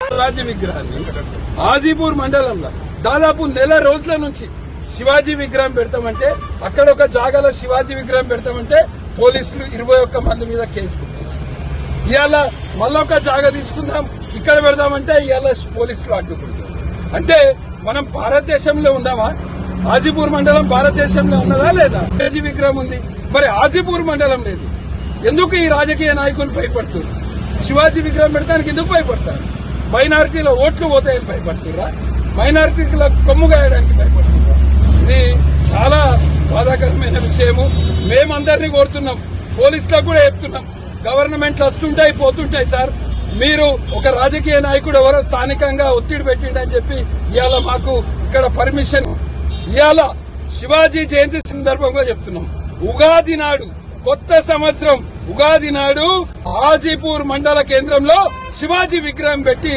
శివాజీ విగ్రహాన్ని హాజీపూర్ మండలంలో దాదాపు నెల రోజుల నుంచి శివాజీ విగ్రహం పెడతామంటే అక్కడ ఒక జాగాలో శివాజీ విగ్రహం పెడతామంటే పోలీసులు 21 మంది మీద కేసు బుక్ చేశారు. ఇవాళ మళ్ళొక జాగా తీసుకుందాం ఇక్కడ పెడదామంటే ఇవాళ పోలీసులు అడ్డుకుంటారు. అంటే మనం భారతదేశంలో ఉన్నామా? హాజీపూర్ మండలం భారతదేశంలో ఉన్నదా లేదా? శివాజీ విగ్రహం ఉంది, మరి హాజీపూర్ మండలం లేదు. ఎందుకు ఈ రాజకీయ నాయకులు భయపడుతున్నారు? శివాజీ విగ్రహం పెడతానికి ఎందుకు భయపడతారు? మైనారిటీల ఓట్లు పోతాయని భయపడుతురా? మైనారిటీల కొమ్ము గాయడానికి భయపడుతురా? ఇది చాలా బాధాకరమైన విషయము. మేమందరినీ కోరుతున్నాం, పోలీసులకు కూడా చెప్తున్నాం, గవర్నమెంట్లు వస్తుంటాయి పోతుంటాయి సార్, మీరు ఒక రాజకీయ నాయకుడు ఎవరో స్థానికంగా ఒత్తిడి పెట్టిండని చెప్పి ఇవాళ మాకు ఇక్కడ పర్మిషన్. ఇవాళ శివాజీ జయంతి సందర్భంగా చెప్తున్నాం, ఉగాది నాడు కొత్త సంవత్సరం ఉగాది నాడు హాజీపూర్ మండల కేంద్రంలో శివాజీ విగ్రహం పెట్టి